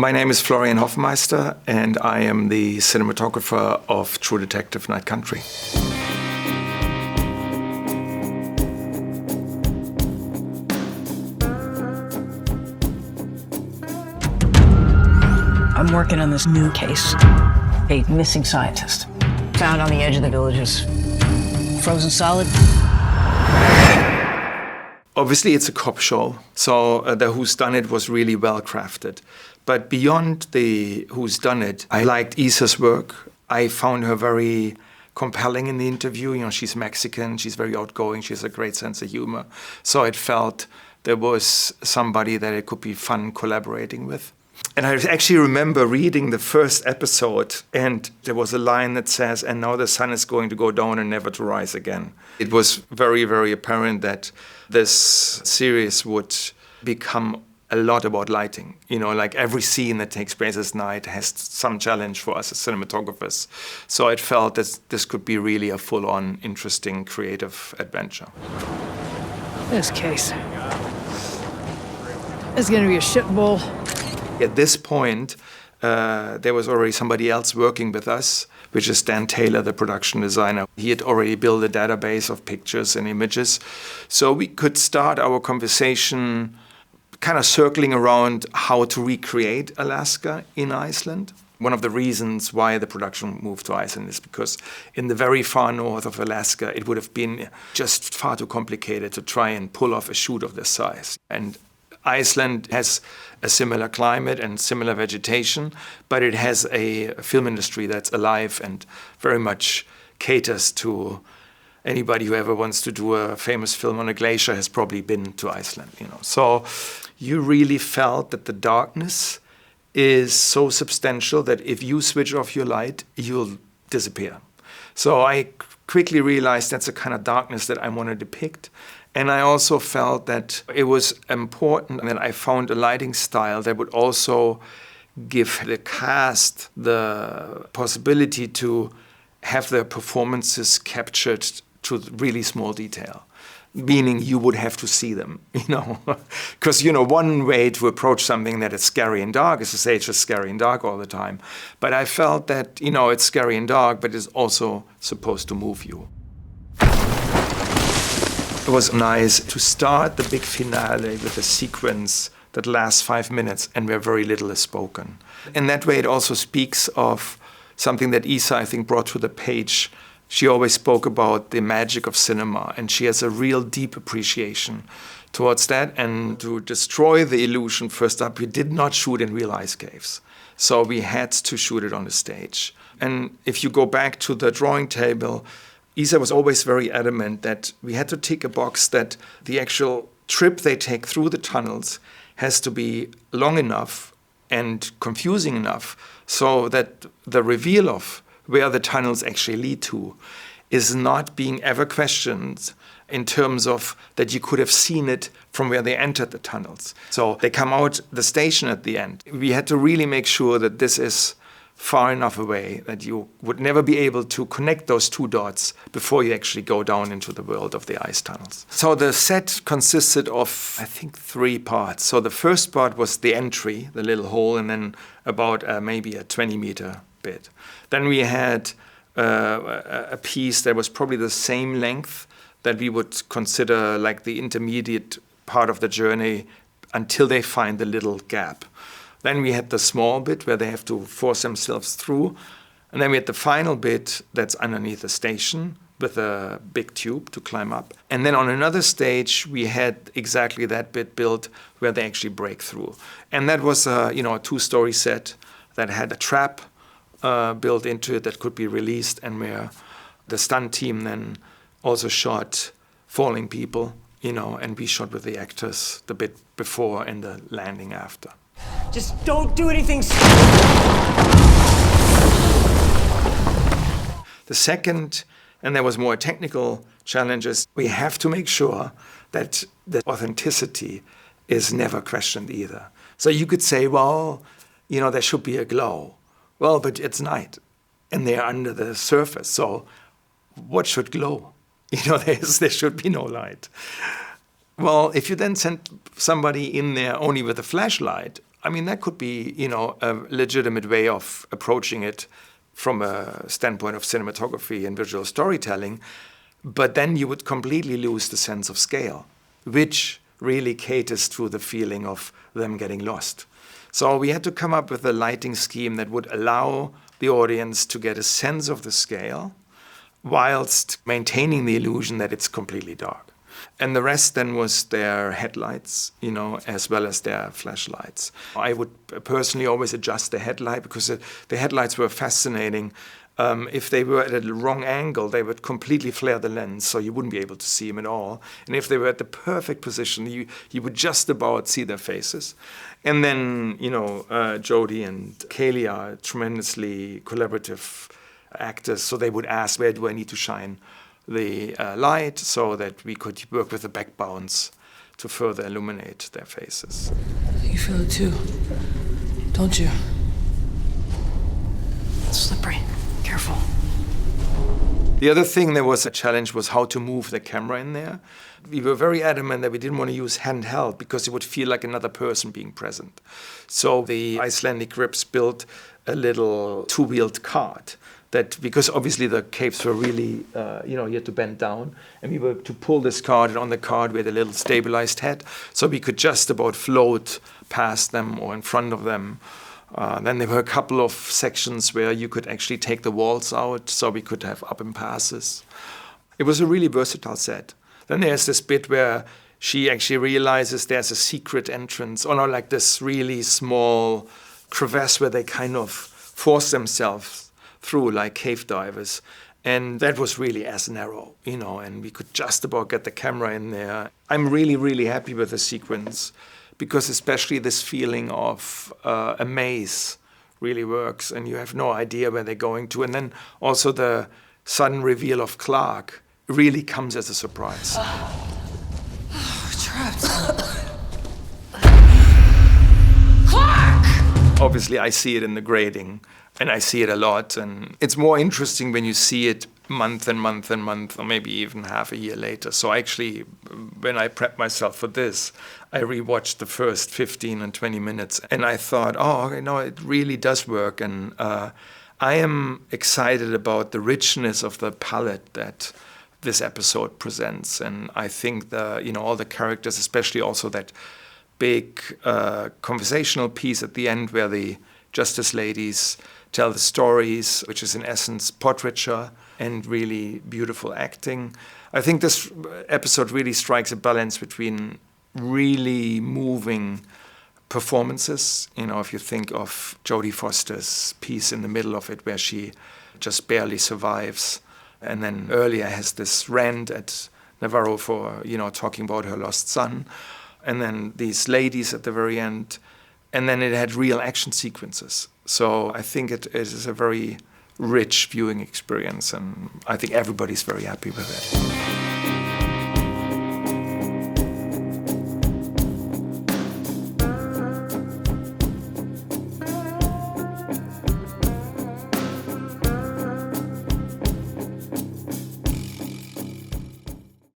My name is Florian Hoffmeister, and I am the cinematographer of True Detective Night Country. I'm working on this new case. A missing scientist. Found on the edge of the villages. Frozen solid. Obviously, it's a cop show, so the whodunit was really well crafted. But beyond the whodunit, I liked Isa's work. I found her very compelling in the interview. You know, she's Mexican, she's very outgoing, she has a great sense of humor. So it felt there was somebody that it could be fun collaborating with. And I actually remember reading the first episode, and there was a line that says, "And now the sun is going to go down and never to rise again." It was very, very apparent that this series would become a lot about lighting. You know, like every scene that takes place at night has some challenge for us as cinematographers. So it felt that this could be really a full-on, interesting, creative adventure. This case is going to be a shit bowl. At this point, there was already somebody else working with us, which is Dan Taylor, the production designer. He had already built a database of pictures and images. So we could start our conversation kind of circling around how to recreate Alaska in Iceland. One of the reasons why the production moved to Iceland is because in the very far north of Alaska, it would have been just far too complicated to try and pull off a shoot of this size. And Iceland has a similar climate and similar vegetation, but it has a film industry that's alive and very much caters to anybody who ever wants to do a famous film on a glacier has probably been to Iceland, you know. So you really felt that the darkness is so substantial that if you switch off your light, you'll disappear. So I quickly realized that's the kind of darkness that I want to depict. And I also felt that it was important that I found a lighting style that would also give the cast the possibility to have their performances captured to really small detail, meaning you would have to see them, you know. Because, you know, one way to approach something that is scary and dark is to say it's just scary and dark all the time. But I felt that, you know, it's scary and dark, but it's also supposed to move you. It was nice to start the big finale with a sequence that lasts 5 minutes and where very little is spoken. In that way, it also speaks of something that Isa, I think, brought to the page. She always spoke about the magic of cinema, and she has a real deep appreciation towards that. And to destroy the illusion, first up, we did not shoot in real ice caves. So we had to shoot it on the stage. And if you go back to the drawing table, Isa was always very adamant that we had to tick a box that the actual trip they take through the tunnels has to be long enough and confusing enough so that the reveal of where the tunnels actually lead to is not being ever questioned in terms of that you could have seen it from where they entered the tunnels. So they come out the station at the end. We had to really make sure that this is far enough away that you would never be able to connect those two dots before you actually go down into the world of the ice tunnels. So the set consisted of, I think, 3 parts. So the first part was the entry, the little hole, and then about maybe a 20-meter bit. Then we had a piece that was probably the same length that we would consider like the intermediate part of the journey until they find the little gap. Then we had the small bit where they have to force themselves through. And then we had the final bit that's underneath the station with a big tube to climb up. And then on another stage, we had exactly that bit built where they actually break through. And that was a 2-story set that had a trap built into it that could be released, and where the stunt team then also shot falling people, you know, and we shot with the actors the bit before and the landing after. Just don't do anything. The second, and there was more technical challenges, we have to make sure that the authenticity is never questioned either. So you could say, well, you know, there should be a glow. Well, but it's night and they're under the surface. So what should glow? You know, there should be no light. Well, if you then send somebody in there only with a flashlight, I mean, that could be, a legitimate way of approaching it from a standpoint of cinematography and visual storytelling. But then you would completely lose the sense of scale, which really caters to the feeling of them getting lost. So we had to come up with a lighting scheme that would allow the audience to get a sense of the scale whilst maintaining the illusion that it's completely dark. And the rest then was their headlights, as well as their flashlights. I would personally always adjust the headlight because the headlights were fascinating. If they were at a wrong angle, they would completely flare the lens, so you wouldn't be able to see them at all. And if they were at the perfect position, you would just about see their faces. And then, Jodie and Kaylee are tremendously collaborative actors, so they would ask, where do I need to shine the light, so that we could work with the backbounds to further illuminate their faces. You feel it too, don't you? It's slippery. Careful. The other thing that was a challenge was how to move the camera in there. We were very adamant that we didn't want to use handheld because it would feel like another person being present. So the Icelandic Rips built a little two-wheeled cart because obviously the caves were really, you had to bend down. And we were to pull this cart, and on the cart we had a little stabilized head, so we could just about float past them or in front of them. Then there were a couple of sections where you could actually take the walls out, so we could have up and passes. It was a really versatile set. Then there's this bit where she actually realizes there's a secret entrance, like this really small crevasse where they kind of force themselves through like cave divers. And that was really as narrow, and we could just about get the camera in there. I'm really, really happy with the sequence, because especially this feeling of a maze really works, and you have no idea where they're going to. And then also the sudden reveal of Clark really comes as a surprise. Trapped. Clark! Obviously, I see it in the grading, and I see it a lot. And it's more interesting when you see it month and month and month, or maybe even half a year later. So actually, when I prepped myself for this, I rewatched the first 15 and 20 minutes, and I thought, it really does work. And I am excited about the richness of the palette that this episode presents. And I think all the characters, especially also that big conversational piece at the end where the Justice Ladies tell the stories, which is in essence portraiture and really beautiful acting. I think this episode really strikes a balance between really moving performances. If you think of Jodie Foster's piece in the middle of it where she just barely survives, and then earlier has this rant at Navarro for, talking about her lost son, and then these ladies at the very end, and then it had real action sequences. So I think it is a very rich viewing experience, and I think everybody's very happy with it.